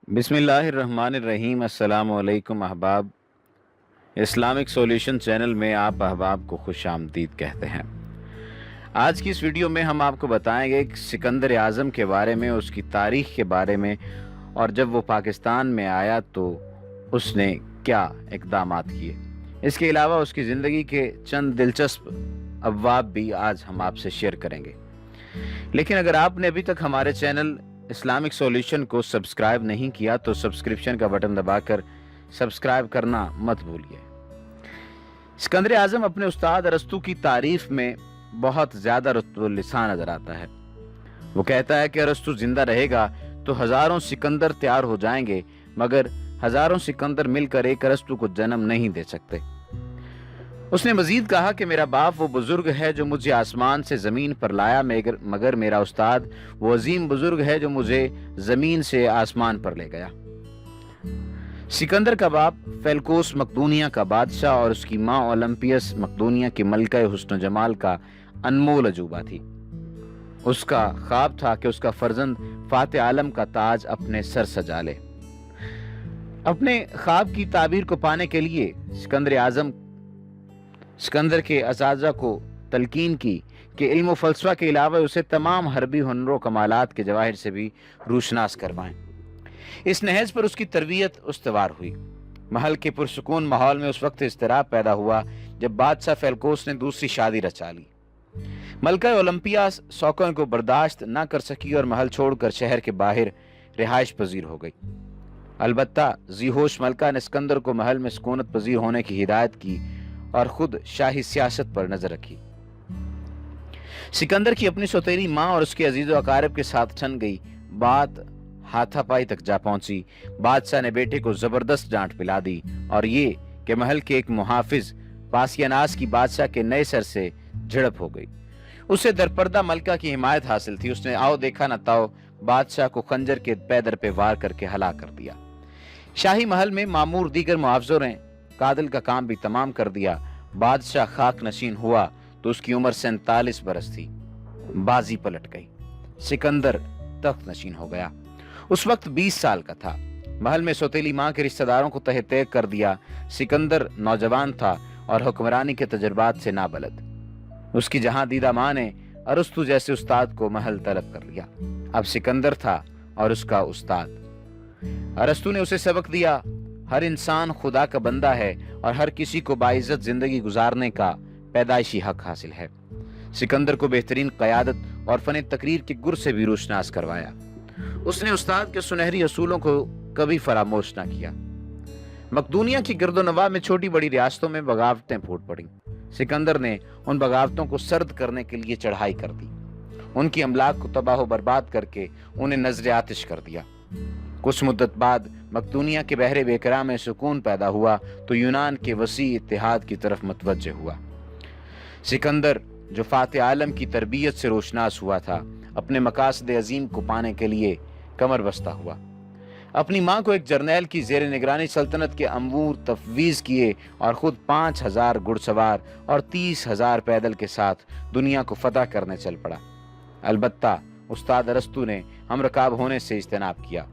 बिस्मिल्लाहिर्रहमानिर्रहीम। अस्सलाम वालेकुम अहबाब। इस्लामिक सॉल्यूशन चैनल में आप अहबाब को खुश आमदीद कहते हैं। आज की इस वीडियो में हम आपको बताएंगे कि सिकंदर आज़म के बारे में, उसकी तारीख़ के बारे में, और जब वो पाकिस्तान में आया तो उसने क्या इक़दामात किए। इसके अलावा उसकी ज़िंदगी के चंद दिलचस्प अबवाब भी आज हम आपसे शेयर करेंगे। लेकिन अगर आपने अभी तक हमारे चैनल इस्लामिक सॉल्यूशन को सब्सक्राइब नहीं किया तो सब्सक्रिप्शन का बटन दबाकर सब्सक्राइब करना मत भूलिए। सिकंदर आज़म अपने उस्ताद अरस्तू की तारीफ में बहुत ज़्यादा रुतबुल-लिसान नजर आता है। वो कहता है कि अरस्तू जिंदा रहेगा तो हज़ारों सिकंदर तैयार हो जाएंगे, मगर हज़ारों सिकंदर मिलकर एक अरस्तू को जन्म नहीं दे सकते। उसने मजीद कहा कि मेरा बाप वो बुजुर्ग है जो मुझे आसमान से ज़मीन पर लाया, मगर मेरा उस्ताद वो अजीम बुजुर्ग है जो मुझे ज़मीन से आसमान पर ले गया। सिकंदर का बाप फेलकोस मकदूनिया का बादशाह और उसकी माँ ओलंपियस मकदूनिया की मलका हुस्न जमाल का अनमोल अजूबा थी। उसका ख्वाब था कि उसका फर्जंद फाते आलम का ताज अपने सर सजा ले। अपने ख्वाब की ताबीर को पाने के लिए सिकंदर के असातिज़ा को तलकीन की कि इल्म व फ़लसफ़ा के अलावा उसे तमाम हरबी हुनर कमालात के जवाहिर से भी रूशनास करवाएं। इस नहज पर उसकी तरबियत उस्तवार हुई। महल के पुरसुकून माहौल में उस वक्त इज़्तिराब पैदा हुआ जब बादशाह फेलकोस ने दूसरी शादी रचा ली। मलका ओलंपिया शौक़न को बर्दाश्त न कर सकी और महल छोड़कर शहर के बाहर रिहाइश पजीर हो गई। अलबत्ता ज़ीहोश मलका ने सिकंदर को महल में सुकूनत पजीर होने की हिदायत की और खुद शाही सियासत पर नजर रखी। सिकंदर की अपनी सौतेली माँ और उसके अजीज़ो अकारिब के साथ ठन गई बात हाथापाई तक जा पहुंची। बादशाह ने बेटे को जबरदस्त डांट पिला दी और ये कि महल के एक मुहाफिज पासियानास की बादशाह के नए सर से झड़प हो गई। उसे दरपर्दा मलका की हिमायत हासिल थी। उसने आओ देखा न ताओ बादशाह को खंजर के पैदर पे वार करके हलाक कर दिया। शाही महल में मामूर दीगर मुआवजों ने कादिल का काम भी तमाम कर दिया। बादशाह खाक नशीन हुआ तो उसकी उम्र 47 बरस थी। बाजी पलट गई। सिकंदर तख्त नशीन हो गया। उस वक्त 20 साल का था। महल में सौतेली माँ के रिश्तेदारों को तहे तय कर दिया। सिकंदर नौजवान था और हुक्मरानी के तजुर्बात से नाबलद। उसकी जहां दीदा माँ ने अरस्तु जैसे उस्ताद को महल तलब कर लिया। अब सिकंदर था और उसका उस्ताद। अरस्तु ने उसे सबक दिया, हर इंसान खुदा का बंदा है और हर किसी को बाइज्जत जिंदगी गुजारने का पैदाइशी हक हासिल है। सिकंदर को बेहतरीन क़यादत और फन तकरीर के गुर से भी रोशनास करवाया। उसने उस्ताद के सुनहरी असूलों को कभी फरामोश न किया। मकदूनिया की गर्दोनवा में छोटी बड़ी रियासतों में बगावतें फूट पड़ी। सिकंदर ने उन बगावतों को सर्द करने के लिए चढ़ाई कर दी। उनकी अमलाक को तबाह बर्बाद करके उन्हें नजर आतिश कर दिया। कुछ मुद्दत बाद मकदूनिया के बहरे बेकरा में सुकून पैदा हुआ तो यूनान के वसी इत्तेहाद की तरफ मुतवज्जे हुआ। सिकंदर जो फाते आलम की तरबियत से रोशनास हुआ था, अपने मकासद अजीम को पाने के लिए कमर बस्ता हुआ। अपनी माँ को एक जर्नैल की जेर निगरानी सल्तनत के अमूर तफवीज़ किए और खुद 5000 घुड़सवार और 30,000 पैदल के साथ दुनिया को फतह करने चल पड़ा। अलबत्ता उस्ताद अरस्तु ने हमरकाब होने से इज्तनाब किया।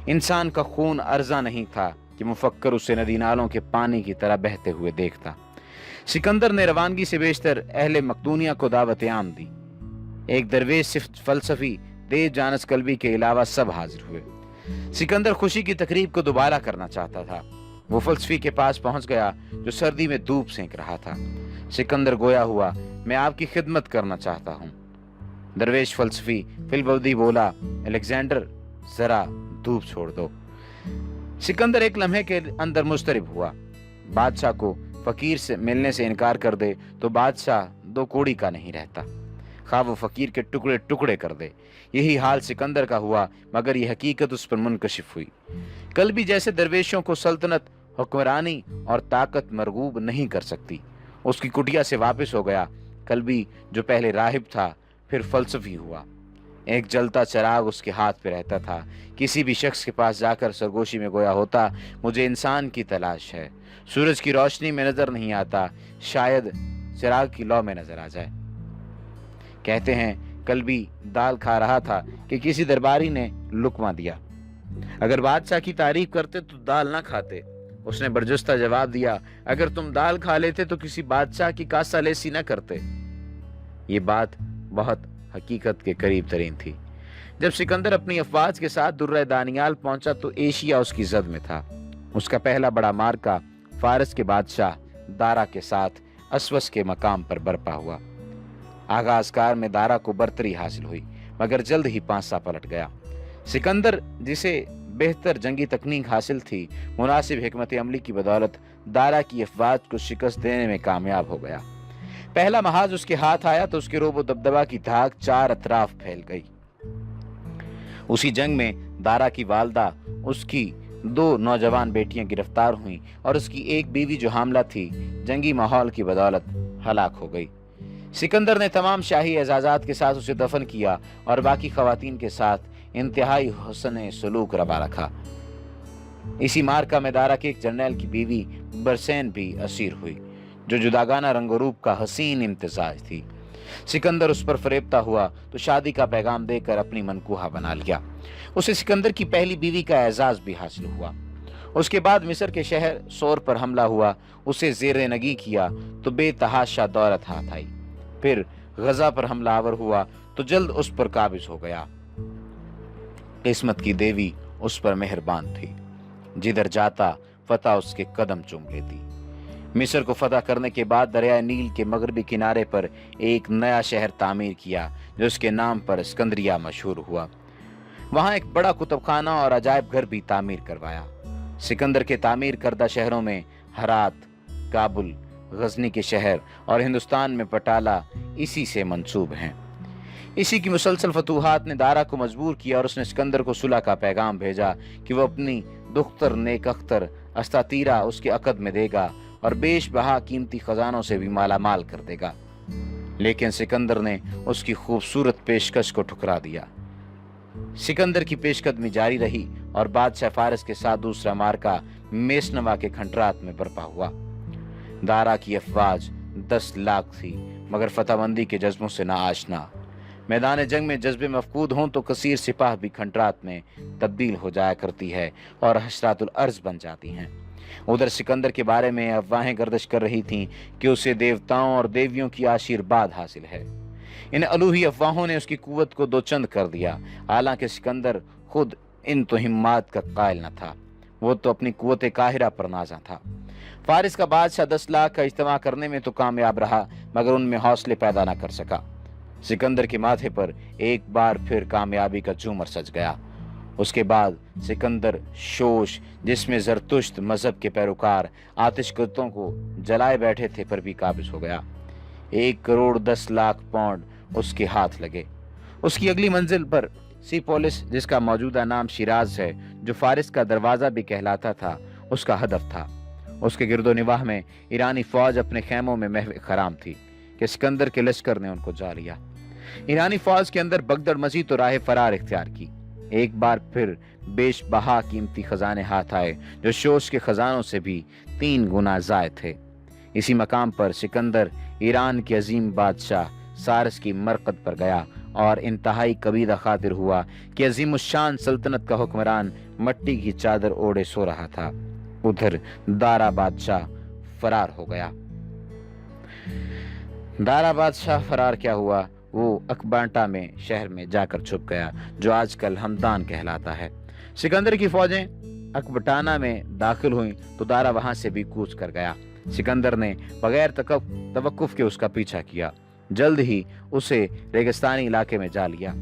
इंसान का खून अर्जा नहीं था कि मुफक्कर उसे नदी नालों के पानी की तरह बहते हुए देखता। सिकंदर ने रवानगी से बेशतर अहले मकदूनिया को दावत आम दी। एक दरवेश सिर्फ फलसफी तेज जानस कल्बी के अलावा सब हाजिर हुए। सिकंदर खुशी की तकरीब को दोबारा करना चाहता था। वो फलसफी के पास पहुंच गया जो सर्दी में धूप सेंक रहा था। सिकंदर गोया हुआ, मैं आपकी खिदमत करना चाहता हूँ। दरवेश फलसफी फिलबदी बोला, अलेक्जेंडर जरा धूप छोड़ दो। सिकंदर एक लम्हे के अंदर मुस्तरिब हुआ। बादशाह को फकीर से मिलने से इनकार कर दे तो बादशाह दो कोड़ी का नहीं रहता, खा वो फकीर के टुकड़े टुकड़े कर दे। यही हाल सिकंदर का हुआ, मगर यह हकीकत उस पर मुनकशिफ हुई। कल भी जैसे दरवेशों को सल्तनत, हुक्मरानी और ताकत मरगूब नहीं कर सकती। उसकी कुटिया से वापस हो गया। कल भी जो पहले राहिब था फिर फलसफी हुआ। एक जलता चराग उसके हाथ पे रहता था। किसी भी शख्स के पास जाकर सरगोशी में गोया होता, मुझे इंसान की तलाश है। सूरज की रोशनी में नजर नहीं आता, शायद चिराग की लौ में नजर आ जाए। कहते हैं कल भी दाल खा रहा था कि किसी दरबारी ने लुकमा दिया। اگر بادشاہ کی تعریف کرتے تو دال نہ کھاتے۔ اس نے برجستہ جواب دیا، اگر تم دال کھا لیتے تو کسی بادشاہ کی کاسہ لیسی نہ کرتے۔ یہ بات بہت حقیقت کے قریب ترین تھی۔ جب سکندر اپنی افواج کے ساتھ درہ دانیال پہنچا تو ایشیا اس کی زد میں تھا۔ اس کا پہلا بڑا مارکا فارس کے بادشاہ دارا کے ساتھ اسوس کے مقام پر برپا ہوا۔ آغاز کار میں دارا کو برتری حاصل ہوئی، مگر جلد ہی پانسا پلٹ گیا۔ سکندر، جسے بہتر جنگی تکنیک حاصل تھی، مناسب حکمت عملی کی بدولت دارا کی افواج کو شکست دینے میں کامیاب ہو گیا۔ پہلا محاذ اس کے ہاتھ آیا تو اس کے روب و دبدبہ کی دھاک چار اطراف پھیل گئی۔ اسی جنگ میں دارا کی والدہ، اس کی 2 نوجوان بیٹیاں گرفتار ہوئیں اور اس کی ایک بیوی جو حاملہ تھی جنگی ماحول کی بدولت ہلاک ہو گئی۔ سکندر نے تمام شاہی اعزازات کے ساتھ اسے دفن کیا اور باقی خواتین کے ساتھ انتہائی حسن سلوک روا رکھا۔ اسی مارکا میں دارا کے ایک جرنیل کی بیوی برسین بھی اسیر ہوئی، جو جداگانہ رنگ و روپ کا حسین امتزاج تھی۔ سکندر اس پر فریبتا ہوا تو شادی کا پیغام دے کر اپنی منکوہا بنا لیا۔ اسے سکندر کی پہلی بیوی کا اعزاز بھی حاصل ہوا۔ اس کے بعد مصر کے شہر سور پر حملہ ہوا، اسے زیر نگی کیا تو بے تحاشا دولت ہاتھ آئی۔ پھر غزہ پر حملہ آور ہوا تو جلد اس پر قابض ہو گیا۔ قسمت کی دیوی اس پر مہربان تھی، جدھر جاتا فتح اس کے قدم چوم لیتی۔ مصر کو فتح کرنے کے بعد دریائے نیل کے مغربی کنارے پر ایک نیا شہر تعمیر کیا جو اس کے نام پر اسکندریہ مشہور ہوا۔ وہاں ایک بڑا کتب خانہ اور عجائب گھر بھی تعمیر کروایا۔ سکندر کے تعمیر کردہ شہروں میں ہرات، کابل، غزنی کے شہر اور ہندوستان میں پٹالہ اسی سے منسوب ہیں۔ اسی کی مسلسل فتوحات نے دارا کو مجبور کیا اور اس نے سکندر کو صلح کا پیغام بھیجا کہ وہ اپنی دختر نیک اختر استاتیرا اس کے عقد میں دے گا اور بیش بہا قیمتی خزانوں سے بھی مالا مال کر دے گا۔ لیکن سکندر نے اس کی خوبصورت پیشکش کو ٹھکرا دیا۔ سکندر کی پیش قدمی جاری رہی اور بادشاہ فارس کے ساتھ دوسرا مارکا میسنوا کے کھنڈرات میں برپا ہوا۔ دارا کی افواج 10 لاکھ تھی، مگر فتح بندی کے جذبوں سے نہ آشنا۔ میدان جنگ میں جذبے مفقود ہوں تو کثیر سپاہ بھی کھنڈرات میں تبدیل ہو جایا کرتی ہے اور حشرات الارض بن جاتی ہیں۔ ادھر سکندر کے بارے میں افواہیں گردش کر رہی تھیں کہ اسے دیوتاؤں اور دیویوں کی آشیرواد حاصل ہے۔ ان الوہی افواہوں نے اس کی قوت کو دو چند کر دیا، حالانکہ سکندر خود ان توہمات کا قائل نہ تھا۔ وہ تو اپنی قوت قاہرہ پر نازاں تھا۔ فارس کا بادشاہ 10 لاکھ کا اجتماع کرنے میں تو کامیاب رہا، مگر ان میں حوصلے پیدا نہ کر سکا۔ سکندر کے ماتھے پر ایک بار پھر کامیابی کا جھومر سج گیا۔ اس کے بعد سکندر شوش، جس میں زرتشت مذہب کے پیروکار آتش گدوں کو جلائے بیٹھے تھے، پر بھی قابض ہو گیا۔ 1 کروڑ 10 لاکھ پاؤنڈ اس کے ہاتھ لگے۔ اس کی اگلی منزل پر سیپولس، جس کا موجودہ نام شیراز ہے، جو فارس کا دروازہ بھی کہلاتا تھا، اس کا ہدف تھا۔ اس کے گرد و نواح میں ایرانی فوج اپنے خیموں میں محو خرام تھی کہ سکندر کے لشکر نے ان کو جا لیا۔ ایرانی فوج کے اندر بگدڑ مچی تو راہ فرار اختیار کی۔ ایک بار پھر بیش بہا قیمتی خزانے ہاتھ آئے، جو شوش کے خزانوں سے بھی 3 گنا زائد تھے۔ اسی مقام پر سکندر ایران کے عظیم بادشاہ سارس کی مرقد پر گیا اور انتہائی کبیدہ خاطر ہوا کہ عظیم الشان سلطنت کا حکمران مٹی کی چادر اوڑے سو رہا تھا۔ ادھر دارا بادشاہ فرار ہو گیا۔ دارا بادشاہ فرار کیا ہوا؟ وہ اکبانٹا میں شہر میں جا کر چھپ گیا، جو آج کل ہمدان کہلاتا ہے۔ سکندر کی فوجیں اکبٹانا میں داخل ہوئیں تو دارا وہاں سے بھی کوچ کر گیا۔ سکندر نے بغیر توقف کے اس کا پیچھا کیا، جلد ہی اسے ریگستانی علاقے میں جا لیا۔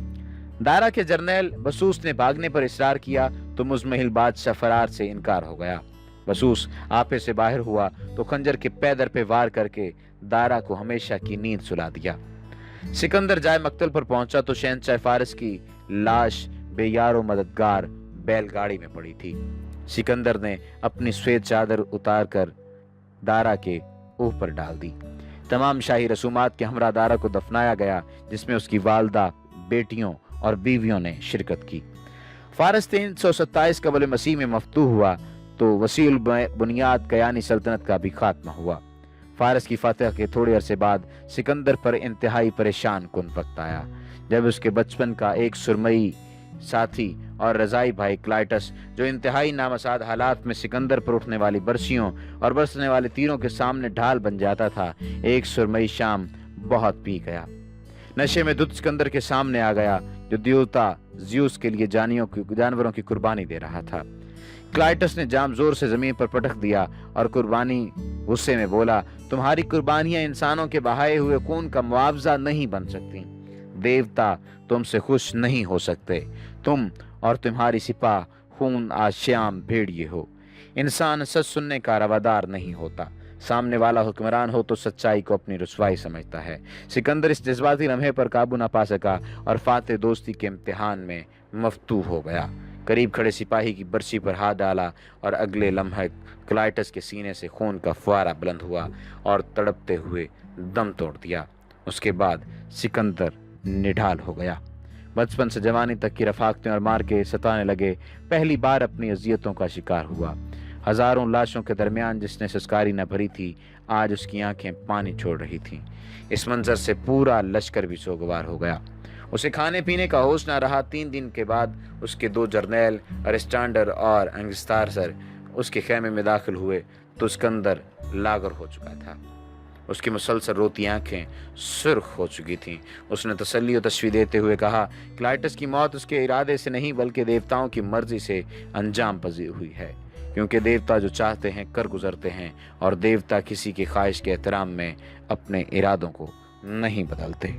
دارا کے جرنیل بسوس نے بھاگنے پر اصرار کیا تو مزمحل بادشاہ فرار سے انکار ہو گیا۔ بسوس آپے سے باہر ہوا تو خنجر کے پیدر پہ وار کر کے دارا کو ہمیشہ کی نیند سلا دیا۔ سکندر جائے مقتل پر پہنچا تو شہنشاہ فارس کی لاش بے یار و مددگار بیل گاڑی میں پڑی تھی۔ سکندر نے اپنی سفید چادر اتار کر دارا کے اوپر ڈال دی۔ تمام شاہی رسومات کے ہمراہ دارا کو دفنایا گیا، جس میں اس کی والدہ، بیٹیوں اور بیویوں نے شرکت کی۔ فارس 327 قبل مسیح میں مفتوح ہوا تو وسیع البنیاد کیانی سلطنت کا بھی خاتمہ ہوا۔ فارس کی فتح کے تھوڑے عرصے بعد سکندر پر انتہائی پریشان کن وقت آیا، جب اس کے بچپن کا ایک سرمئی साथी और रजाई भाई क्लाइटस, जो इंतहाई नामसाद हालात में सिकंदर पर उठने वाली बरसियों और बरसने वाले तीरों के सामने ढाल बन जाता था, एक सुरमई शाम बहुत पी गया। नशे में धुत सिकंदर के सामने आ गया, जो देवता ज्यूस के लिए जानवरों की कुर्बानी दे रहा था। क्लाइटस ने जाम जोर से जमीन पर पटक दिया और कुर्बानी गुस्से में बोला, तुम्हारी कुर्बानियां इंसानों के बहाए हुए खून का मुआवजा नहीं बन सकती। देवता तुमसे खुश नहीं हो सकते। तुम और तुम्हारी सिपाह खून आश्याम भेड़िए हो। इंसान सच सुनने का रवादार नहीं होता। सामने वाला हुक्मरान हो तो सच्चाई को अपनी रुसवाई समझता है। सिकंदर इस जज्बाती लम्हे पर काबू न पा सका और फाते दोस्ती के इम्तिहान में मफ्तू हो गया। करीब खड़े सिपाही की बरसी पर हाथ डाला और अगले लम्हे क्लाइटस के सीने से खून का फुआरा बुलंद हुआ और तड़पते हुए दम तोड़ दिया। उसके बाद सिकंदर निढाल हो गया। बचपन से जवानी तक की रफाकतें और मार के सताने लगे। पहली बार अपनी अजियतों का शिकार हुआ। हजारों लाशों के दरमियान जिसने संस्कारी न भरी थी, आज उसकी आंखें पानी छोड़ रही थीं। इस मंजर से पूरा लश्कर भी सोगवार हो गया। उसे खाने पीने का होश न रहा। 3 दिन के बाद उसके 2 जर्नैल अरेस्टांडर और अंगस्तार सर उसके खेमे में दाखिल हुए तो सिकंदर लागर हो चुका था। उसकी मुसलसल रोती आंखें सुर्ख हो चुकी थीं। उसने तसल्ली और तशवी देते हुए कहा, क्लाइटस की मौत उसके इरादे से नहीं बल्कि देवताओं की मर्जी से अंजाम पजीर हुई है, क्योंकि देवता जो चाहते हैं कर गुजरते हैं और देवता किसी की ख्वाहिश के एहतराम में अपने इरादों को नहीं बदलते।